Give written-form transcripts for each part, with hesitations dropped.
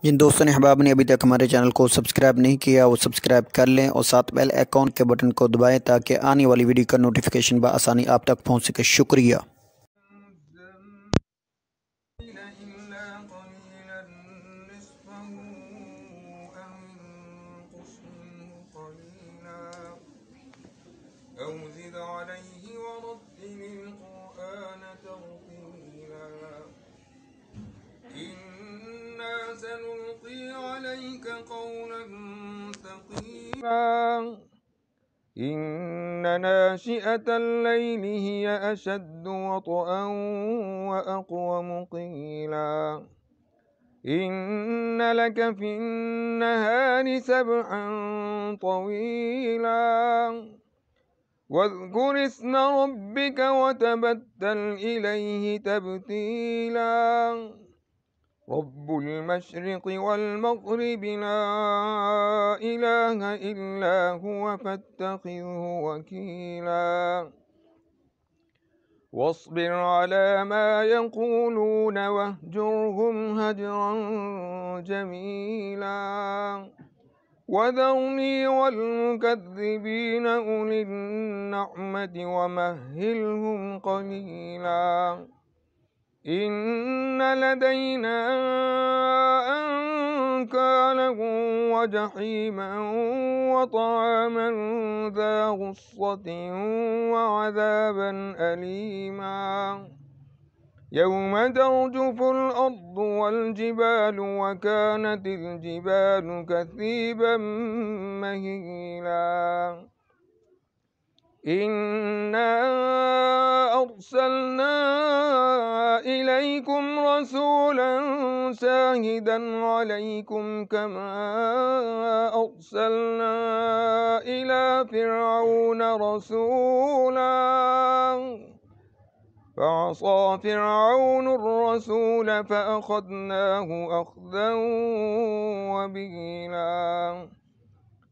जिन दोस्तों ने अहबाब ने अभी तक हमारे चैनल को सब्सक्राइब नहीं किया वो सब्सक्राइब कर लें और साथ बेल आइकॉन के बटन को दबाएं ताकि आने वाली वीडियो का नोटिफिकेशन बआसानी आप तक पहुंच सके। शुक्रिया। إنا سنلقي عليك قولا ثقيلا إن ناشئة الليل هي أشد وطئا وأقوم قيلا إن لك في النهار سبحا طويلا واذكر اسم ربك وتبتل إليه تبتيلا رب المشرق والمغرب لا إله إلا هو فاتخذه وكيلا واصبر على ما يقولون واهجرهم هجرا جميلا وذرني والمكذبين أولي النعمة ومهلهم قليلا إن لدينا أنكالا وجحيما وطعاما ذا غصة وعذابا أليما يوم ترجف الأرض والجبال وكانت الجبال كثيبا مهيلا إنا أرسلنا إليكم رسولا شاهدا عليكم كما أرسلنا إلى فرعون رسولا فعصى فرعون الرسول فأخذناه أخذا وبيلا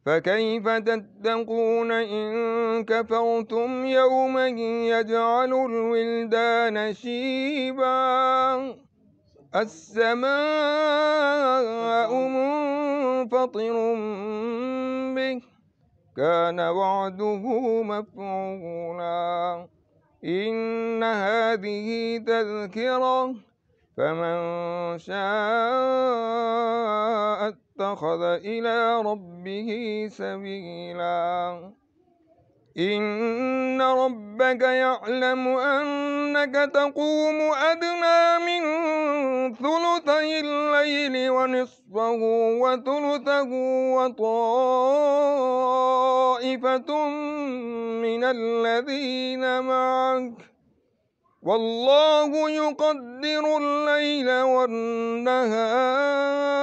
فكيف تتقون إن كفرتم يوما يجعل الولدان شيبا السماء منفطر به كان وعده مفعولا إن هذه تذكرة فمن شاء اتخذ إلى ربه سبيلا إن ربك يعلم أنك تقوم أدنى من ثلثي الليل ونصفه وثلثه وطائفة من الذين معك والله يقدر الليل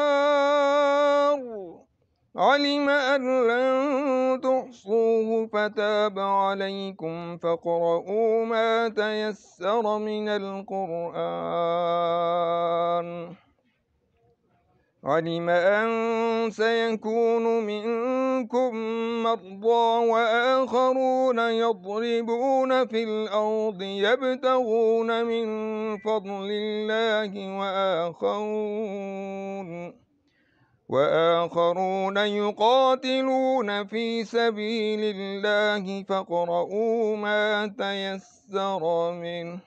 والنهار علم أن لن تحصوه فتاب عليكم فاقرؤوا ما تيسر من القرآن علم أن سيكون منكم مرضى وآخرون يضربون في الأرض يبتغون من فضل الله وآخرون يقاتلون في سبيل الله فاقرؤوا ما تيسر منه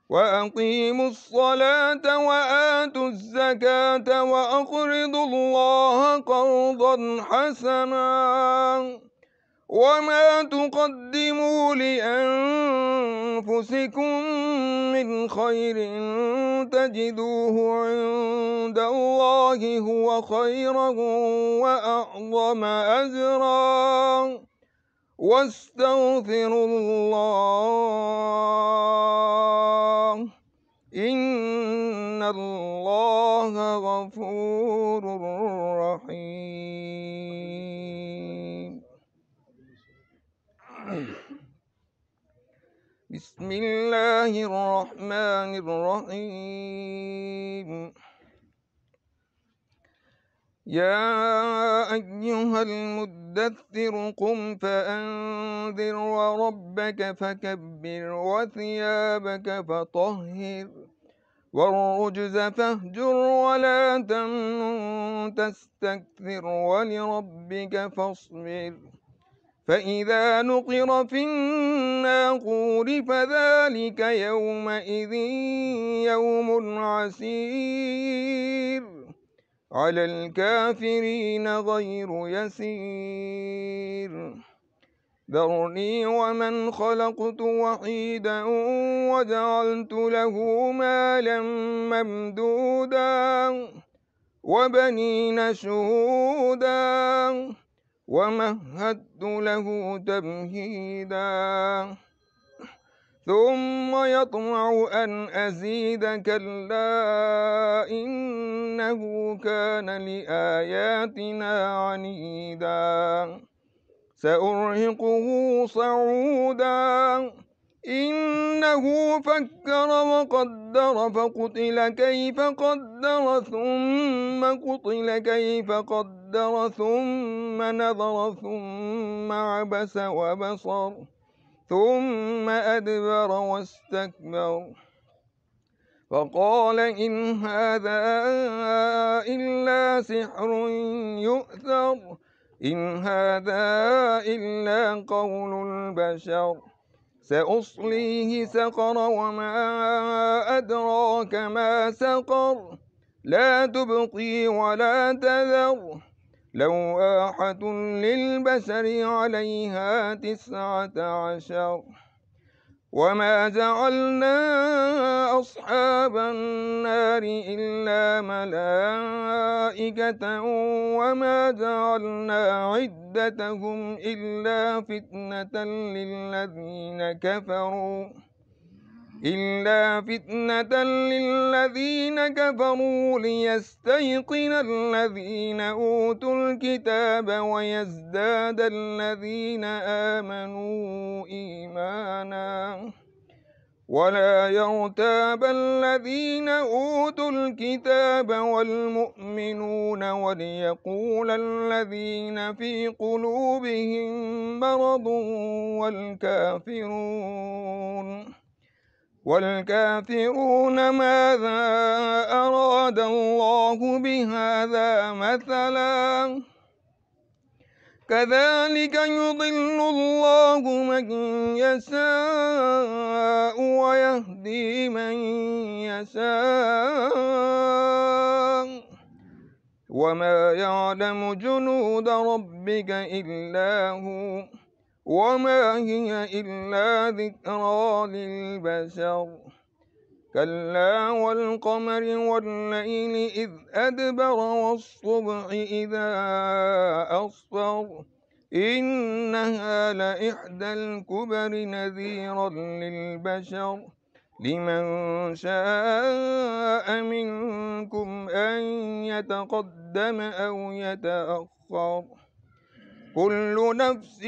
وأقيموا الصلاة وآتوا الزكاة وأقرضوا الله قرضا حسنا وما تقدموا لأنفسكم من خير تجدوه عند الله هو خيرا وأعظم أجرا واستغفروا الله إن الله غفور رحيم بسم الله الرحمن الرحيم يا أيها المدثر قم فأنذر وربك فكبر وثيابك فطهر والرجز فاهجر ولا تمنن تستكثر ولربك فاصبر فإذا نقر في الناقور فذلك يومئذ يوم عسير على الكافرين غير يسير ذرني ومن خلقت وحيدا وجعلت له مالا ممدودا وبنين شهودا ومهدت له تمهيدا ثم يطمع أن أزيد كلا إنه كان لآياتنا عنيدا سأرهقه صعودا إنه فكر وقدر فقتل كيف قدر ثم قتل كيف قدر ثم نظر ثم عبس وبصر ثم أدبر واستكبر فقال إن هذا إلا سحر يؤثر إن هذا إلا قول البشر سأصليه سقر وما أدراك ما سقر لا تبقي ولا تذر لواحة للبشر عليها 19 وما جعلنا أصحاب النار إلا ملائكة وما جعلنا عدتهم إلا فتنة للذين كفروا ليستيقن الذين أوتوا الكتاب ويزداد الذين آمنوا إيمانا ولا يرتاب الذين أوتوا الكتاب والمؤمنون وليقول الذين في قلوبهم مرض والكافرون ماذا أراد الله بهذا مثلا كذلك يضل الله من يشاء ويهدي من يشاء وما يعلم جنود ربك إلا هو وما هي إلا ذكرى للبشر كلا والقمر والليل إذ أدبر والصبح إذا أصفر إنها لإحدى الكبر نذيرا للبشر لمن شاء منكم أن يتقدم أو يتأخر كل نفس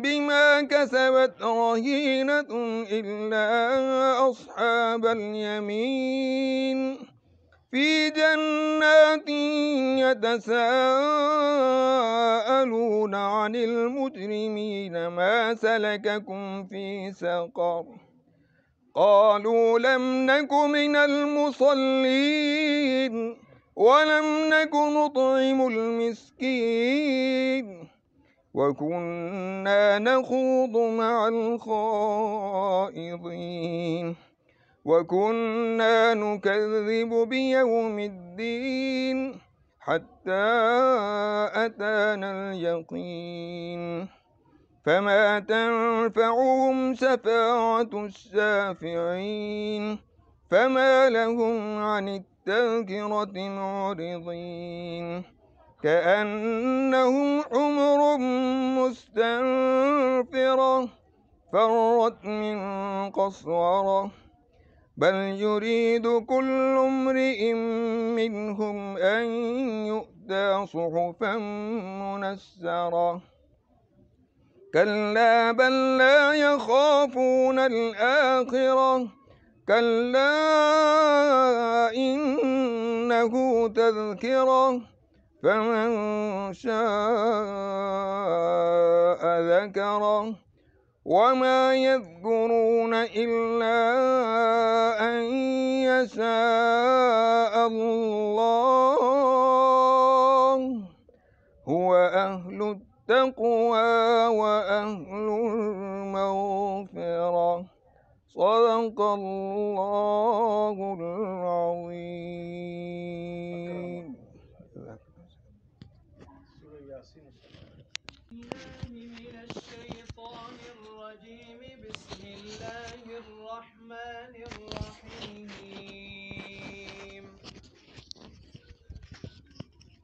بما كسبت رهينة إلا أصحاب اليمين في جنات يتساءلون عن المجرمين ما سلككم في سقر قالوا لم نك من المصلين ولم نك نطعم المسكين وكنا نخوض مع الخائضين وكنا نكذب بيوم الدين حتى أتانا اليقين فما تنفعهم شفاعة الشافعين فما لهم عن التذكرة معرضين كأنهم حمر مستنفرة فرت من قسورة بل يريد كل امرئ منهم أن يؤتى صحفا منشرة كلا بل لا يخافون الآخرة كلا إنه تذكرة فمن شاء ذكره وما يذكرون إلا أن يشاء الله. هو أهل التقوى وأهل المغفرة. صدق الله العظيم. من الشيطان الرجيم. بسم الله الرحمن الرحيم.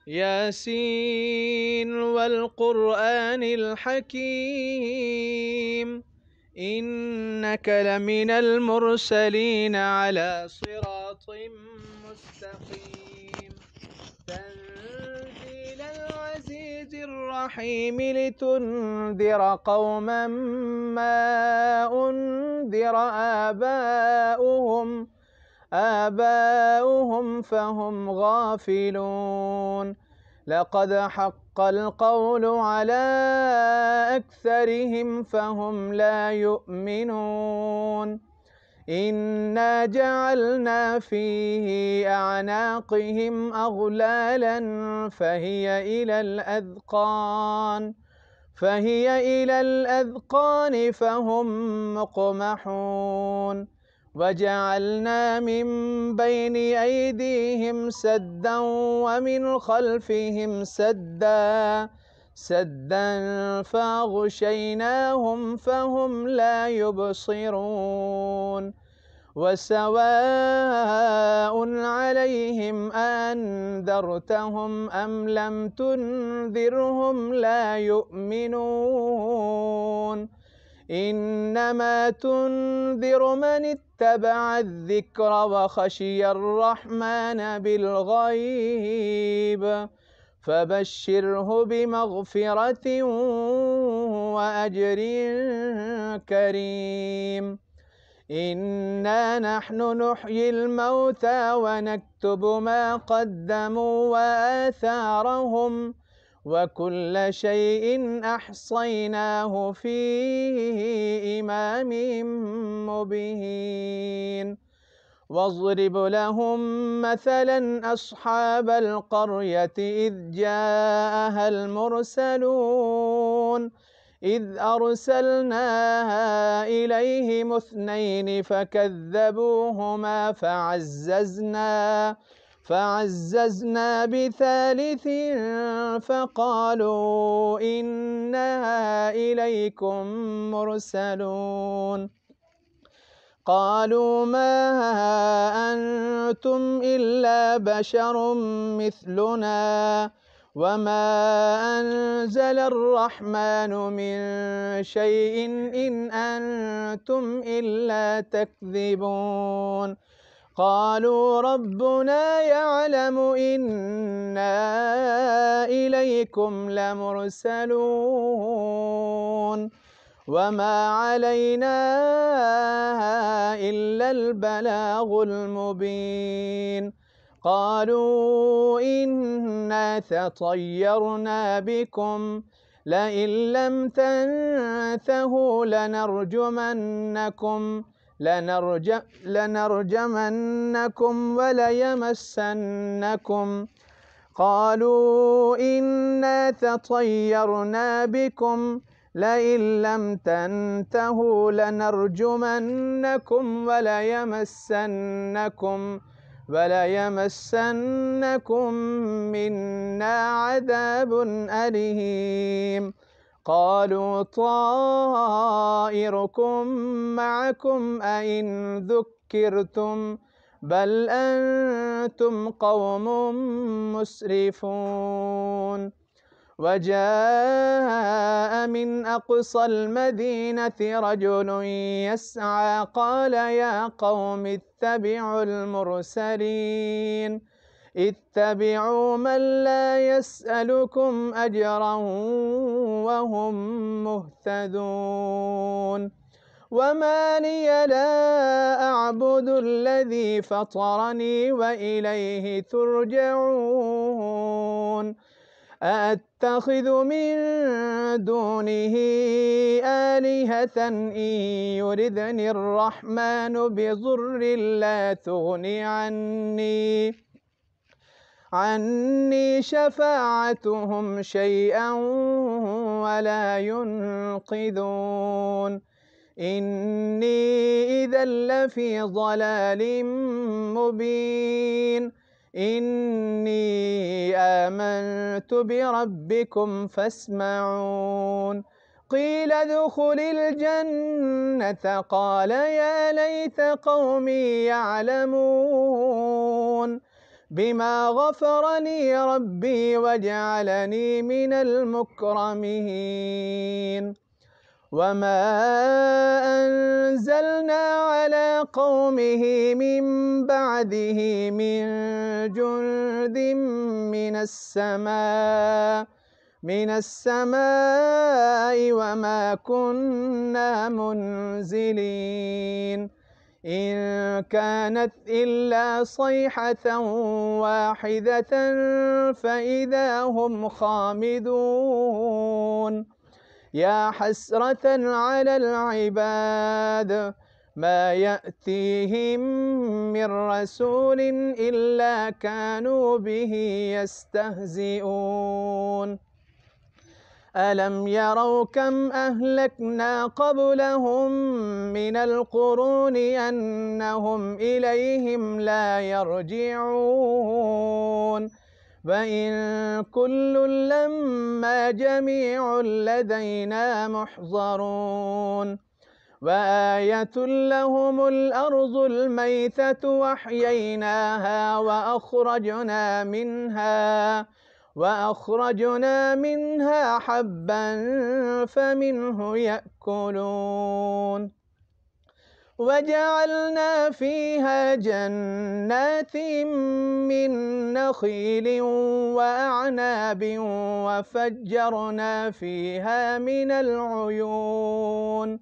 ياسين والقرآن الحكيم. إنك لمن المرسلين على صراط مستقيم. تنزيل العزيز الرحيم لتنذر قوما ما أنذر آباؤهم فهم غافلون. لقد حق القول على أكثرهم فهم لا يؤمنون. إنا جعلنا في أعناقهم أغلالا فهي إلى الأذقان فهم مقمحون. وجعلنا من بين أيديهم سدا ومن خلفهم سدا فأغشيناهم فهم لا يبصرون. وسواء عليهم أنذرتهم أم لم تنذرهم لا يؤمنون. إنما تنذر من اتبع الذكر وخشي الرحمن بالغيب فبشره بمغفرة وأجر كريم. إنا نحن نحيي الموتى ونكتب ما قدموا وآثارهم وكل شيء أحصيناه في إمام مبين. واضرب لهم مثلا أصحاب القرية إذ جاءها المرسلون إذ أرسلنا إليهم 2 فكذبوهما فعززنا ب3 فقالوا إنا إليكم مرسلون. قالوا ما أنتم إلا بشر مثلنا وما أنزل الرحمن من شيء إن أنتم إلا تكذبون. قالوا ربنا يعلم إنا إليكم لمرسلون وما علينا إلا البلاغ المبين. قالوا إنا تطيرنا بكم لئن لم تنتهوا لنرجمنكم وليمسنكم. قالوا إنا تطيرنا بكم لئن لم تنتهوا لنرجمنكم وليمسنكم منا عذاب أليم. قالوا طائركم معكم أئن ذكرتم بل أنتم قوم مسرفون. وجاء من أقصى المدينة رجل يسعى قال يا قوم اتبعوا المرسلين اتبعوا من لا يسألكم أجرا وهم مهتدون. وما لي لا أعبد الذي فطرني وإليه ترجعون. أأتخذ من دونه آلهة إن يردني الرحمن بضر لا تغن عني شفاعتهم شيئا ولا ينقذون إني إذا لفي ضلال مبين إني آمنت بربكم فاسمعون قيل ادخل الجنة قال يا ليت قومي يعلمون بما غفرني ربي وجعلني من المكرمين وما أنزلنا على قومه من بعده من جند من السماء وما كنا منزلين إن كانت إلا صيحة واحدة فإذا هم خامدون يا حسرة على العباد ما يأتيهم من رسول إلا كانوا به يستهزئون ألم يروا كم أهلكنا قبلهم من القرون أنهم إليهم لا يرجعون وإن كل لما جميع لدينا محضرون وآية لهم الأرض الميتة وأحييناها وأخرجنا منها حبا فمنه يأكلون وجعلنا فيها جنات من نخيل وأعناب وفجرنا فيها من العيون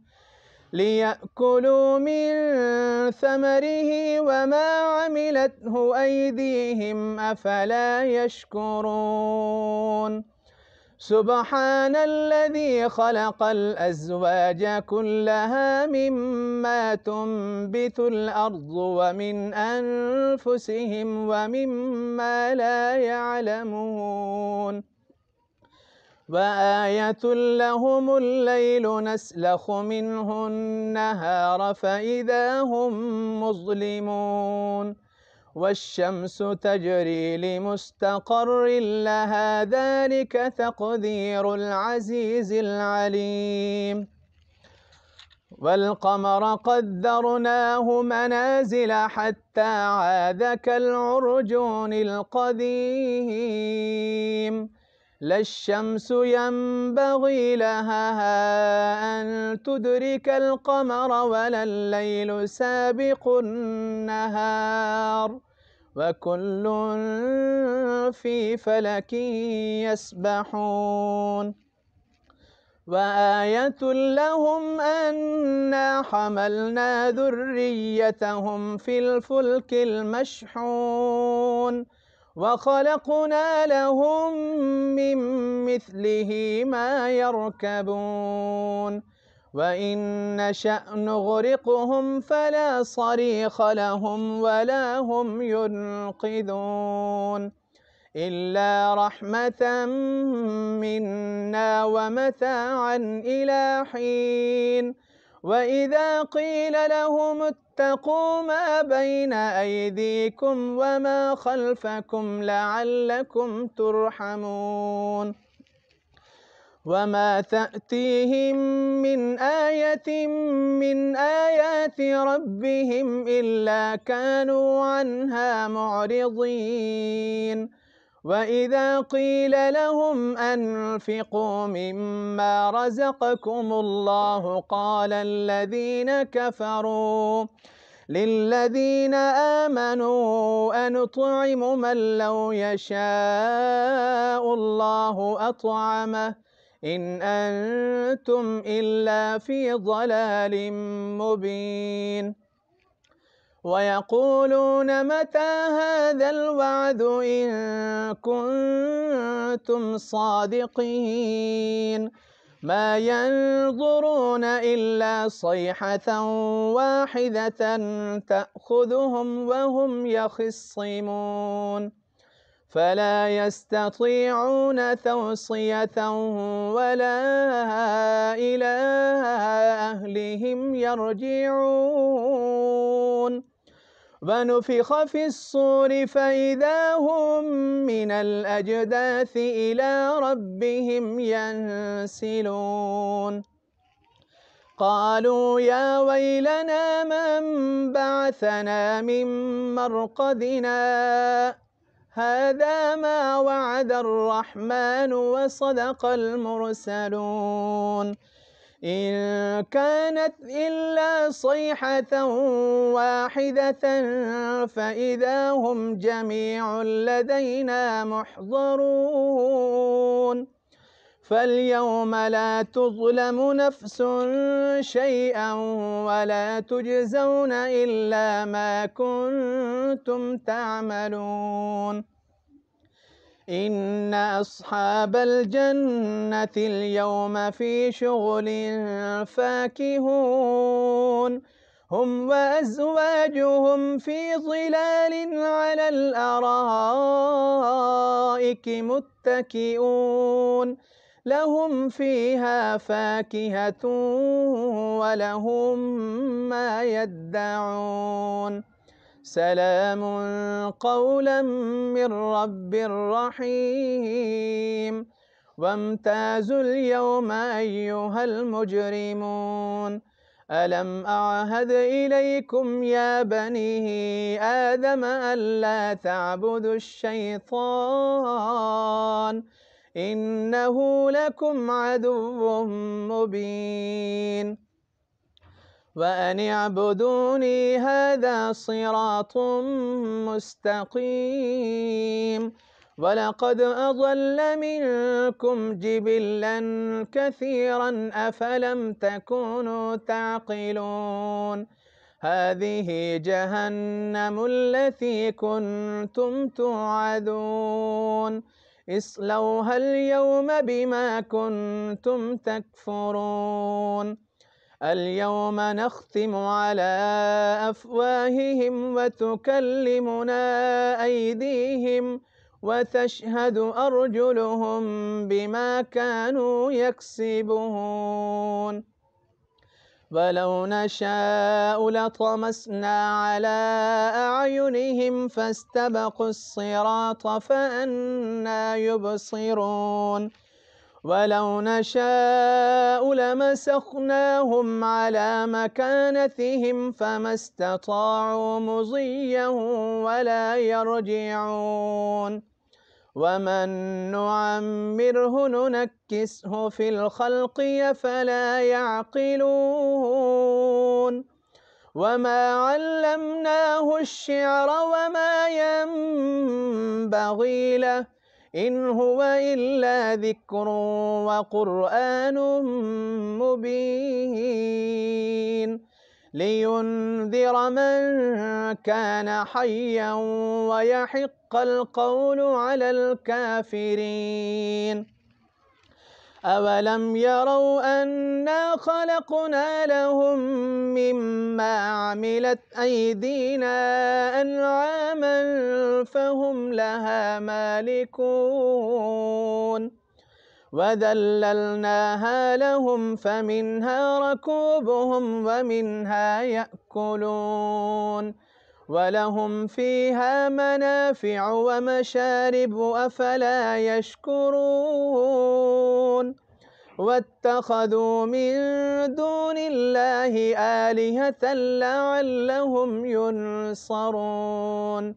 ليأكلوا من ثمره وما عملته أيديهم أفلا يشكرون سبحان الذي خلق الأزواج كلها مما تنبت الأرض ومن أنفسهم ومما لا يعلمون وآية لهم الليل نسلخ منه النهار فإذا هم مظلمون والشمس تجري لمستقر لها ذلك تقدير العزيز العليم والقمر قدرناه منازل حتى عاد كالعرجون القديم لا الشمس ينبغي لها أن تدرك القمر ولا الليل سابق النهار وكل في فلك يسبحون وآية لهم أنا حملنا ذريتهم في الفلك المشحون وخلقنا لهم من مثله ما يركبون وإن نشأ نغرقهم فلا صريخ لهم ولا هم ينقذون إلا رحمة منا ومتاعا إلى حين وإذا قيل لهم اتقوا ما بين أيديكم وما خلفكم لعلكم ترحمون وما تأتيهم من آية من آيات ربهم إلا كانوا عنها معرضين وإذا قيل لهم أنفقوا مما رزقكم الله قال الذين كفروا للذين آمنوا أنطعم من لو يشاء الله أطعمه إن أنتم إلا في ضلال مبين ويقولون متى هذا الوعد إن كنتم صادقين ما ينظرون إلا صيحة واحدة تأخذهم وهم يخصمون فلا يستطيعون توصية ولا إلى أهلهم يرجعون ونفخ في الصور فإذا هم من الأجداث إلى ربهم ينسلون قالوا يا ويلنا من بعثنا من مرقدنا هذا ما وعد الرحمن وصدق المرسلون إن كانت إلا صيحة واحدة فإذا هم جميع لدينا محضرون فاليوم لا تظلم نفس شيئا ولا تجزون إلا ما كنتم تعملون إن أصحاب الجنة اليوم في شغل فاكهون هم وأزواجهم في ظلال على الأرائك متكئون لهم فيها فاكهة ولهم ما يدعون سلام قولا من رب رحيم وامتازوا اليوم أيها المجرمون ألم أعهد إليكم يا بني آدم ألا تعبدوا الشيطان إنه لكم عدو مبين وأن اعبدوني هذا صراط مستقيم ولقد أضل منكم جبلا كثيرا أفلم تكونوا تعقلون هذه جهنم التي كنتم توعدون اصلوها اليوم بما كنتم تكفرون اليوم نختم على أفواههم وتكلمنا أيديهم وتشهد أرجلهم بما كانوا يكسبون ولو نشاء لطمسنا على أعينهم فاستبقوا الصراط فأنى يبصرون ولو نشاء لمسخناهم على مكانتهم فما استطاعوا مضيا ولا يرجعون ومن نعمره ننكسه في الخلق فلا يعقلون وما علمناه الشعر وما ينبغي له إن هو إلا ذكر وقرآن مبين لينذر من كان حيا ويحق القول على الكافرين أولم يروا أنا خلقنا لهم مما عملت أيدينا أنعاما فهم لها مالكون وذللناها لهم فمنها ركوبهم ومنها يأكلون ولهم فيها منافع ومشارب أفلا يشكرون واتخذوا من دون الله آلهة لعلهم ينصرون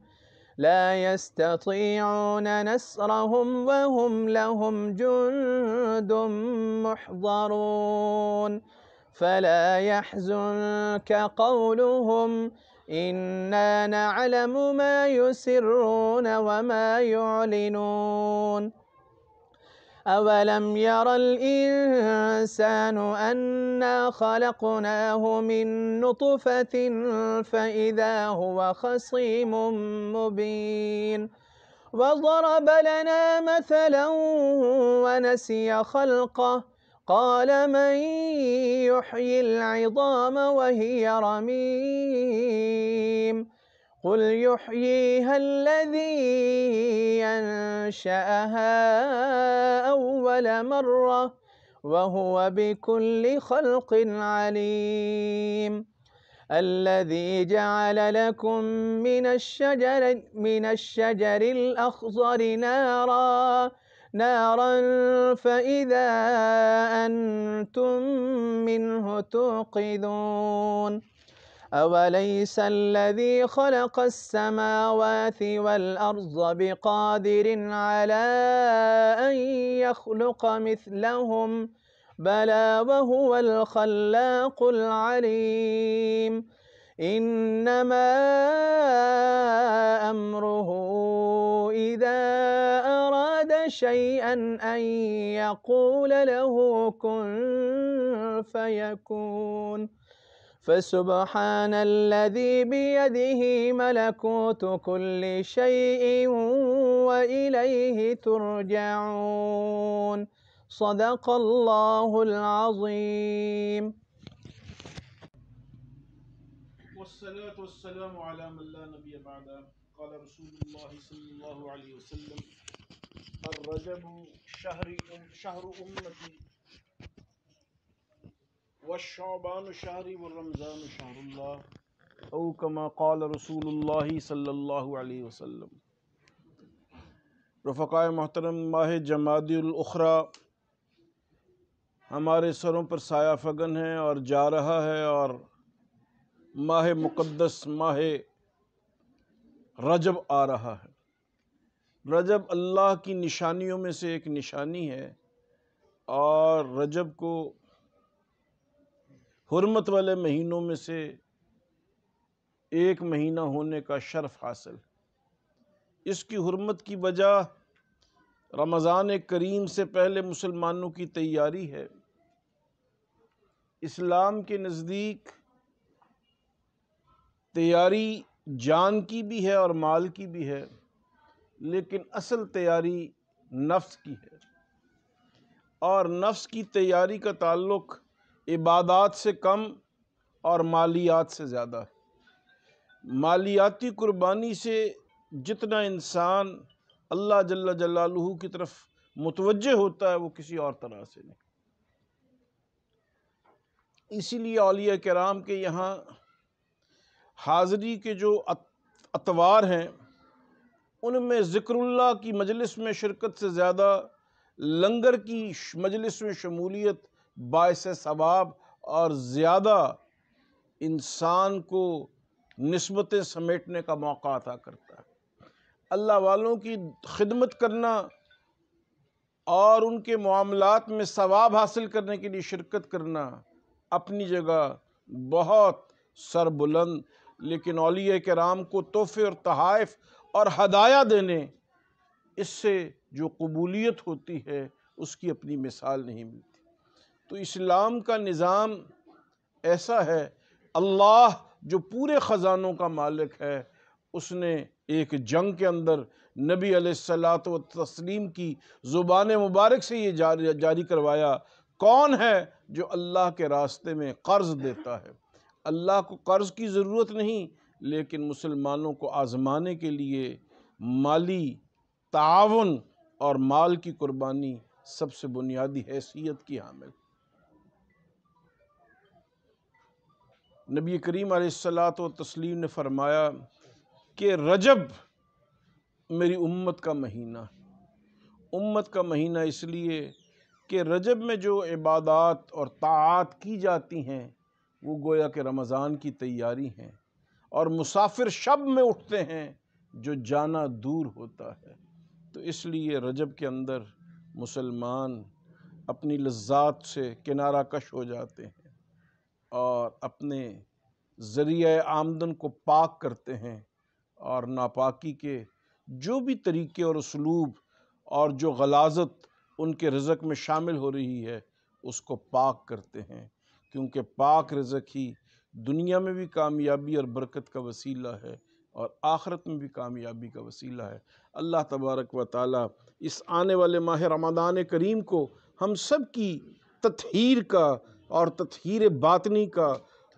لا يستطيعون نصرهم وهم لهم جند محضرون فلا يحزنك قولهم إنا نعلم ما يسرون وما يعلنون أولم ير الإنسان أنا خلقناه من نطفة فإذا هو خصيم مبين وضرب لنا مثلا ونسي خلقه قال من يحيي العظام وهي رميم قل يحييها الذي أنشأها أول مرة وهو بكل خلق عليم الذي جعل لكم من الشجر الأخضر نارا فإذا أنتم منه توقدون أوليس الذي خلق السماوات والأرض بقادر على أن يخلق مثلهم بلى وهو الخلاق العليم إنما أمره إذا أراد شيئا أن يقول له كن فيكون فسبحان الذي بيده ملكوت كل شيء وإليه ترجعون صدق الله العظيم. والصلاة والسلام على من لا نبي بعده. قال رسول الله صلى الله عليه وسلم الرجب شهر أمتي والشعبان شهري والرمضان شهر الله او كما قال رسول اللہ صلی اللہ علیہ وسلم۔ رفقائے محترم، ماہ جمادی الاخری ہمارے سروں پر سایہ فگن ہے اور جا رہا ہے، اور ماہ مقدس ماہ رجب آ رہا ہے۔ رجب اللہ کی نشانیوں میں سے ایک نشانی ہے، اور رجب کو حرمت والے مہینوں میں سے ایک مہینہ ہونے کا شرف حاصل۔ اس کی حرمت کی وجہ رمضان کریم سے پہلے مسلمانوں کی تیاری ہے۔ اسلام کے نزدیک تیاری جان کی بھی ہے اور مال کی بھی ہے، لیکن اصل تیاری نفس کی ہے، اور نفس کی تیاری کا تعلق عبادات سے کم اور مالیات سے زیادہ ہے۔ مالیاتی قربانی سے جتنا انسان اللہ جل جلالہ کی طرف متوجہ ہوتا ہے وہ کسی اور طرح سے نہیں۔ اسی لیے اولیاء کرام کے یہاں حاضری کے جو اتوار ہیں ان میں ذکر اللہ کی مجلس میں شرکت سے زیادہ لنگر کی مجلس میں شمولیت باعث ثواب اور زیادہ انسان کو نسبتیں سمیٹنے کا موقع عطا کرتا ہے۔ اللہ والوں کی خدمت کرنا اور ان کے معاملات میں ثواب حاصل کرنے کے لیے شرکت کرنا اپنی جگہ بہت سربلند، لیکن اولیاء کرام کو تحفے اور تحائف اور ہدایہ دینے، اس سے جو قبولیت ہوتی ہے اس کی اپنی مثال نہیں ملتی۔ تو اسلام کا نظام ایسا ہے، اللہ جو پورے خزانوں کا مالک ہے، اس نے ایک جنگ کے اندر نبی علیہ الصلوۃ والتسلیم کی زبان مبارک سے یہ جاری کروایا، کون ہے جو اللہ کے راستے میں قرض دیتا ہے؟ اللہ کو قرض کی ضرورت نہیں، لیکن مسلمانوں کو آزمانے کے لیے مالی تعاون اور مال کی قربانی سب سے بنیادی حیثیت کی حامل۔ نبی کریم علیہ الصلوۃ والتسلیم نے فرمایا کہ رجب میری امت کا مہینہ ہے۔ امت کا مہینہ اس لیے کہ رجب میں جو عبادات اور طاعات کی جاتی ہیں وہ گویا کہ رمضان کی تیاری ہیں، اور مسافر شب میں اٹھتے ہیں جو جانا دور ہوتا ہے۔ تو اس لیے رجب کے اندر مسلمان اپنی لذات سے کنارہ کش ہو جاتے ہیں اور اپنے ذریعہ آمدن کو پاک کرتے ہیں، اور ناپاکی کے جو بھی طریقے اور اسلوب اور جو غلاظت ان کے رزق میں شامل ہو رہی ہے اس کو پاک کرتے ہیں، کیونکہ پاک رزق ہی دنیا میں بھی کامیابی اور برکت کا وسیلہ ہے اور آخرت میں بھی کامیابی کا وسیلہ ہے۔ اللہ تبارک و تعالی اس آنے والے ماہ رمضان کریم کو ہم سب کی تطہیر کا اور تطہیر باطنی کا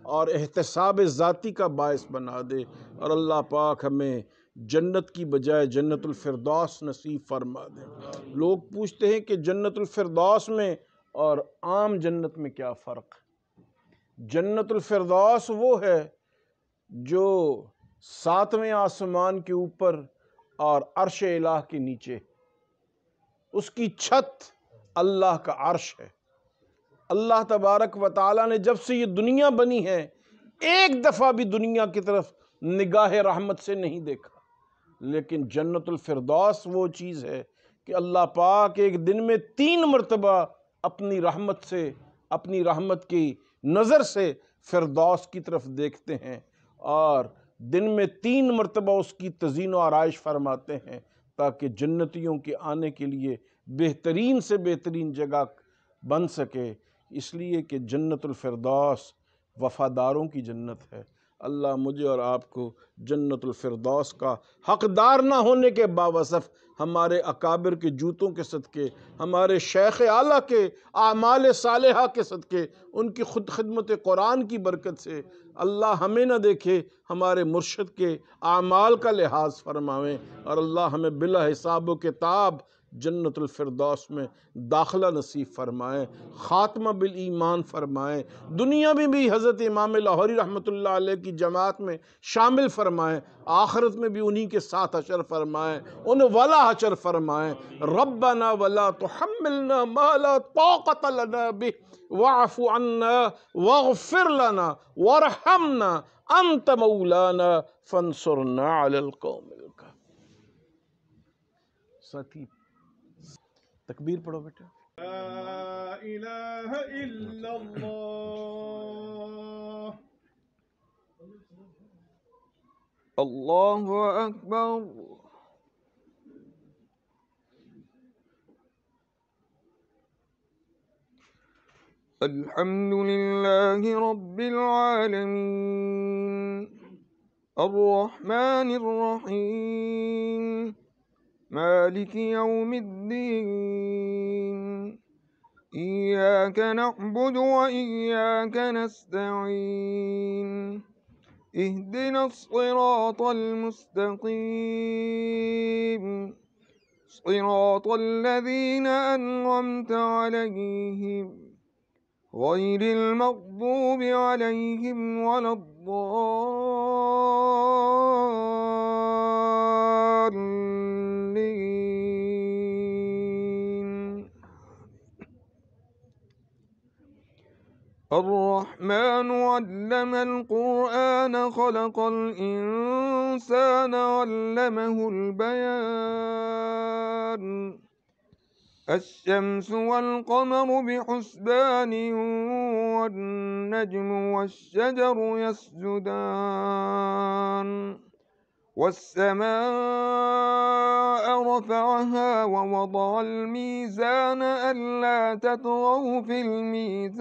اور احتساب ذاتی کا باعث بنا دے، اور اللہ پاک ہمیں جنت کی بجائے جنت الفردوس نصیب فرما دے۔ لوگ پوچھتے ہیں کہ جنت الفردوس میں اور عام جنت میں کیا فرق ہے؟ جنت الفردوس وہ ہے جو 7ویں آسمان کے اوپر اور عرش الہ کے نیچے، اس کی چھت اللہ کا عرش ہے۔ اللہ تبارک و تعالیٰ نے جب سے یہ دنیا بنی ہے ایک دفعہ بھی دنیا کی طرف نگاہ رحمت سے نہیں دیکھا، لیکن جنت الفردوس وہ چیز ہے کہ اللہ پاک ایک دن میں 3 مرتبہ اپنی رحمت سے، اپنی رحمت کی نظر سے فردوس کی طرف دیکھتے ہیں، اور دن میں 3 مرتبہ اس کی تزئین و آرائش فرماتے ہیں تاکہ جنتیوں کے آنے کے لیے بہترین سے بہترین جگہ بن سکے، اس لیے کہ جنت الفردوس وفاداروں کی جنت ہے۔ اللہ مجھے اور آپ کو جنت الفردوس کا حقدار نہ ہونے کے باوصف ہمارے اکابر کے جوتوں کے صدقے، ہمارے شیخ اعلیٰ کے اعمال صالحہ کے صدقے، ان کی خدمت قرآن کی برکت سے اللہ ہمیں نہ دیکھے، ہمارے مرشد کے اعمال کا لحاظ فرمائیں، اور اللہ ہمیں بلا حساب و کتاب جنت الفردوس میں داخلہ نصیب فرمائیں، خاتمہ بالایمان فرمائیں، دنیا میں بھی حضرت امام لاہوری رحمۃ اللہ علیہ کی جماعت میں شامل فرمائیں، آخرت میں بھی انہی کے ساتھ حشر فرمائیں، ان والا حشر فرمائیں۔ ربنا ولا تحملنا ما لا طاقت لنا به واعف عنا واغفر لنا وارحمنا انت مولانا فانصرنا علی القوم الکافرین۔ ساتھی تکبیر پڑھو بیٹا۔ لا الہ الا اللہ اللہ اکبر۔ الحمد للہ رب العالمین الرحمن الرحیم مالک یوم الدین ایاک نعبد و ایاک نستعین اهدنا الصراط المستقيم صراط الذين أنعمت عليهم غير المغضوب عليهم ولا الضالين۔ الرحمن علم القرآن خلق الإنسان علمه البيان الشمس والقمر بحسبان والنجم والشجر يسجدان والسماء رفعها ووضع الميزان ألا تطغوا في الميزان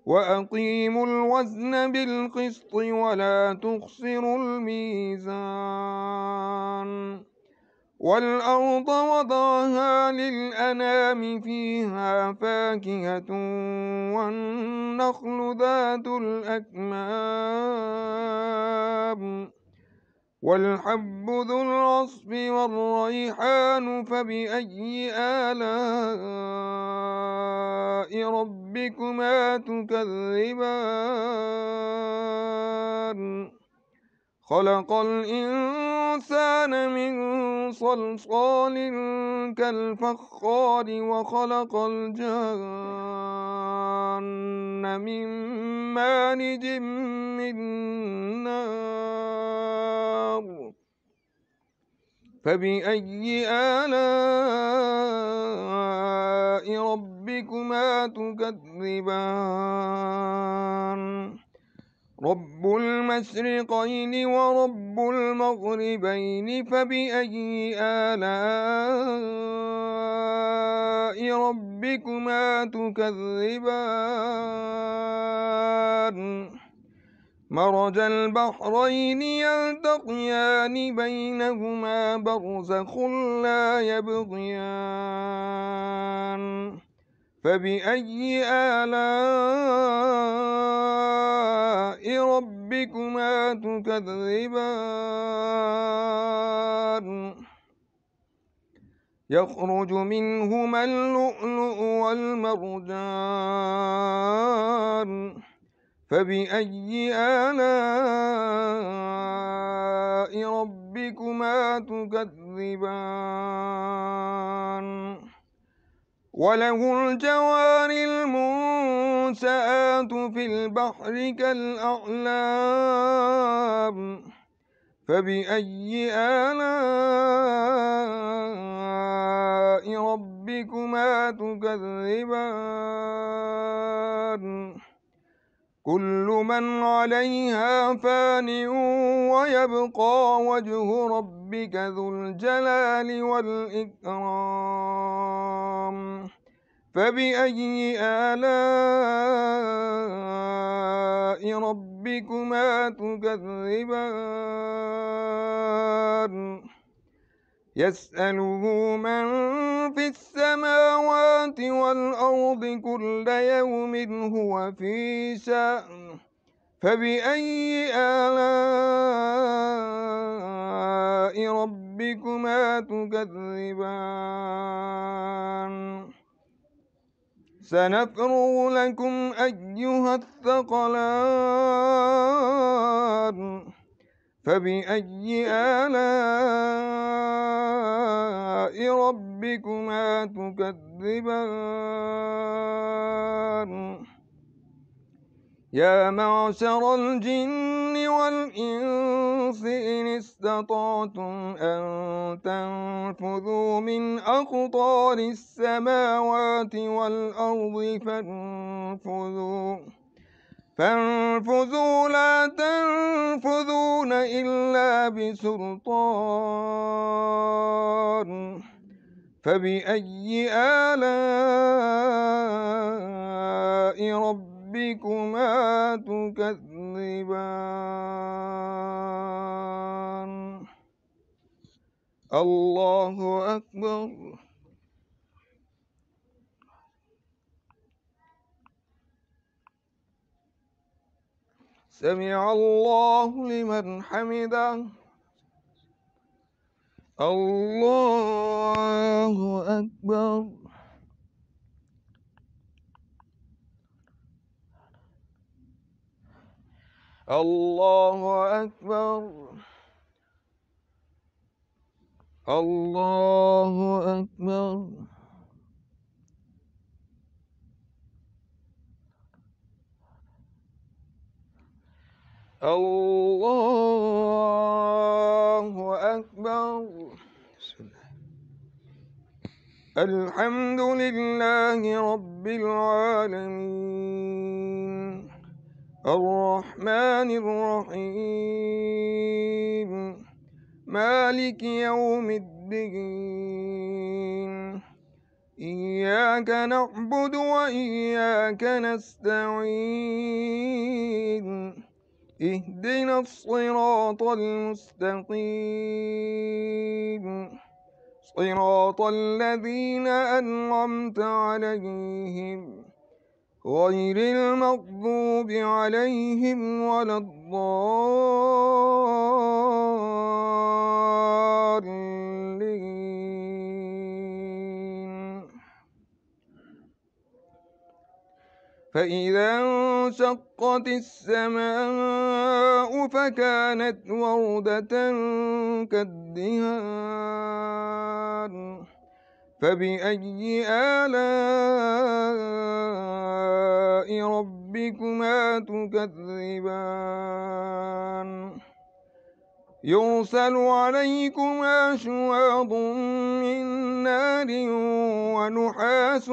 وأقيموا الوزن بالقسط ولا تخسروا الميزان والأرض وضعها للأنام فيها فاكهة والنخل ذات الأكمام والحب ذو العصف والريحان فبأي آلاء ربكما تكذبان خلق الإنسان من صلصال كالفخار وخلق الجان من مارج من نار فبأي آلاء ربكما تكذبان رب المشرقين ورب المغربين فبأي آلاء ربكما تكذبان مرج البحرين يلتقيان بينهما برزخ لا يبغيان فبأي آلاء ربكما تكذبان يخرج منهما اللؤلؤ والمرجان فبأي آلاء ربكما تكذبان وله الجوار المنشآت في البحر كالأعلام فبأي آلاء ربكما تكذبان كل من عليها فان ويبقى وجه ربك ذو الجلال والإكرام فبأي آلاء ربكما تكذبان يسأله من في السماوات والأرض كل يوم هو في شأن فبأي آلاء ربكما تكذبان سنفرغ لكم أيها الثقلان فبأي آلاء ربكما تكذبان يا معشر الجن والإنس إن استطعتم أن تنفذوا من أقطار السماوات والأرض فانفذوا لا تنفذون إلا بسلطان فبأي آلاء ربكما تكذبان الله أكبر سمع الله لمن حمده الله أكبر الله أكبر الله أكبر الله أكبر الحمد لله رب العالمين الرحمن الرحيم مالك يوم الدين إياك نعبد وإياك نستعين اهدنا الصراط المستقيم صراط الذين أنعمت عليهم غير المغضوب عليهم ولا الضالين فإذا انشقت السماء فكانت وردة كالدهان فبأي آلاء ربكما تكذبان يرسل عليكما شواظ من نار ونحاس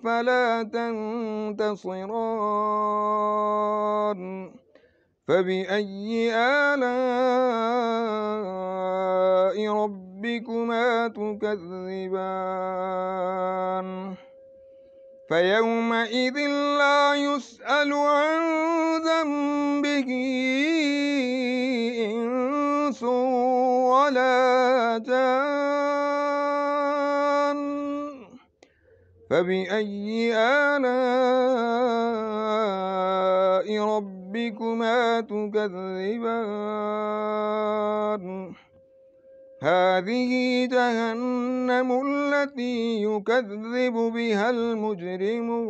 فلا تنتصران فبأي آلاء ربكما تكذبان فيومئذ لا يسأل عن ذنبه إنس ولا جان فبأي آلاء ربكما تكذبان هذه جهنم التي يكذب بها المجرمون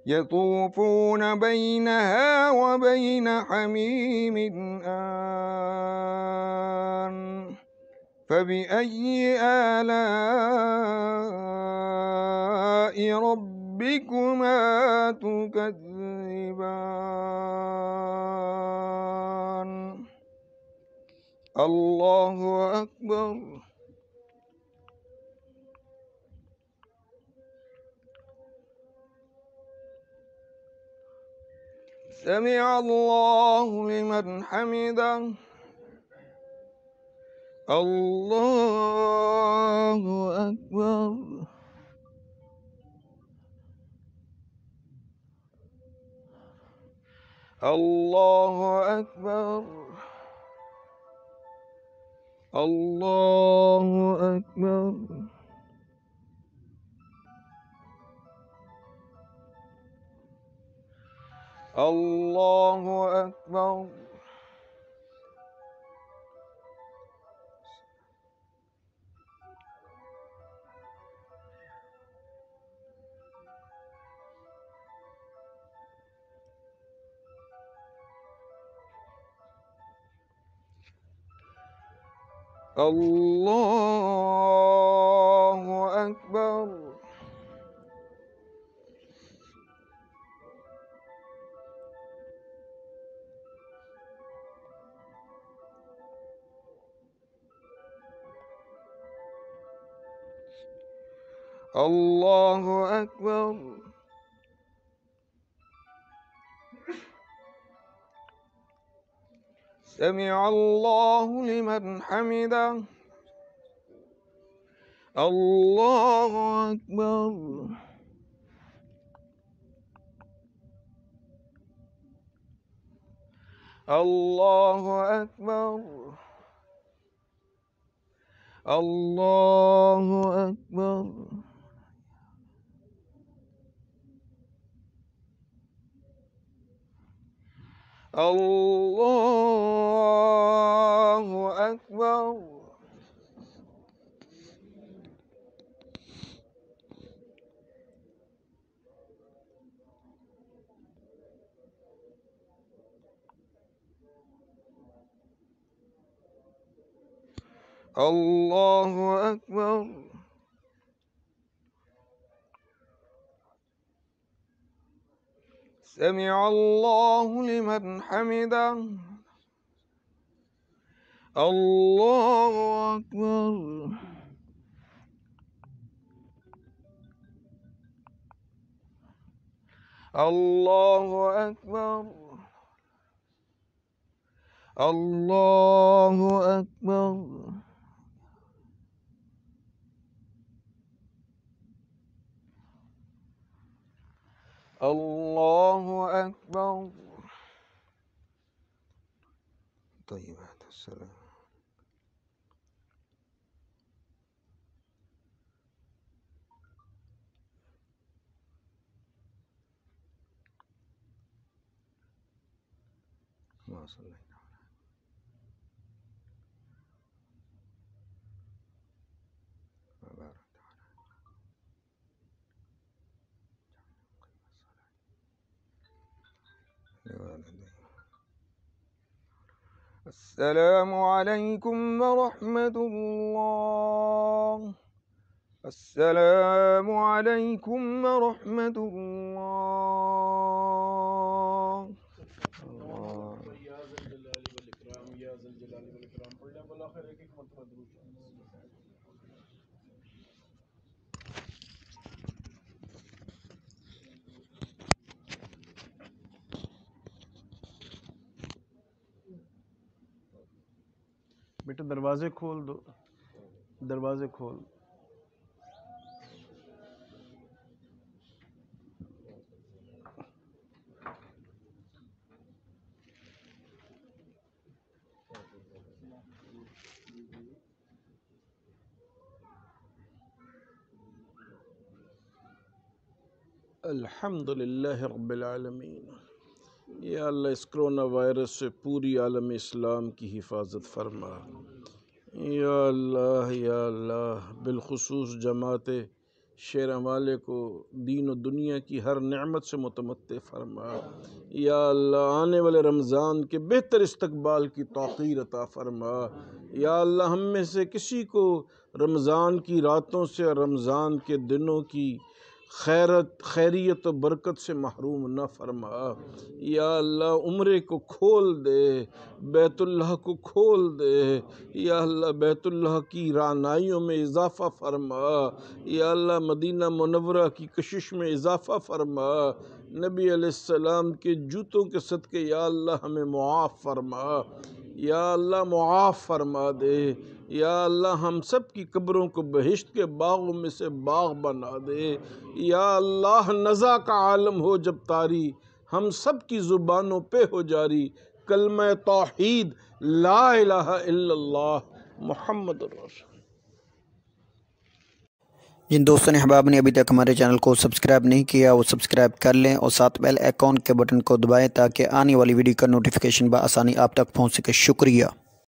يطوفون بينها وبين حميم آن فبأي آلاء ربكما تكذبان الله أكبر سمع الله لمن حمده الله أكبر الله أكبر الله أكبر الله أكبر الله أكبر الله أكبر سمع الله لمن حمده الله أكبر الله أكبر الله أكبر الله أكبر الله أكبر سمع الله لمن حمده الله أكبر الله أكبر الله أكبر الله أكبر طيبات السلام ما صلينا وبارك السلام عليكم ورحمة الله السلام عليكم ورحمة الله या ज़ल जलाल वल इकराम या ज़ल जलाल वल इकराम पढ़ना भला खैर एक एक मरतबा दुरूद बेटा दरवाजे खोल दो दरवाजे खोल الحمدللہ رب العالمین۔ یا اللہ اس کرونا وائرس سے پوری عالم اسلام کی حفاظت فرما۔ یا اللہ بالخصوص جماعت شیر والے کو دین و دنیا کی ہر نعمت سے متمتع فرما۔ یا اللہ آنے والے رمضان کے بہتر استقبال کی توفیق عطا فرما۔ یا اللہ ہم میں سے کسی کو رمضان کی راتوں سے اور رمضان کے دنوں کی خیریت و برکت سے محروم نہ فرما۔ یا اللہ عمرے کو کھول دے، بیت اللہ کو کھول دے۔ یا اللہ بیت اللہ کی رعنائیوں میں اضافہ فرما۔ یا اللہ مدینہ منورہ کی کشش میں اضافہ فرما۔ نبی علیہ السلام کے جوتوں کے صدقے یا اللہ ہمیں معاف فرما۔ یا اللہ معاف فرما دے۔ یا اللہ ہم سب کی قبروں کو بہشت کے باغوں میں سے باغ بنا دے۔ یا اللہ نزا کا عالم ہو جب طاری، ہم سب کی زبانوں پہ ہو جاری کلمہ توحید لا الہ الا اللہ محمد الرسول۔ جن دوستوں نے احباب نے ابھی تک ہمارے چینل کو سبسکرائب نہیں کیا وہ سبسکرائب کر لیں اور ساتھ بیل آئیکن کے بٹن کو دبائیں تاکہ آنے والی ویڈیو کا نوٹیفیکیشن بآسانی آپ تک پہنچ سکے۔ شکریہ۔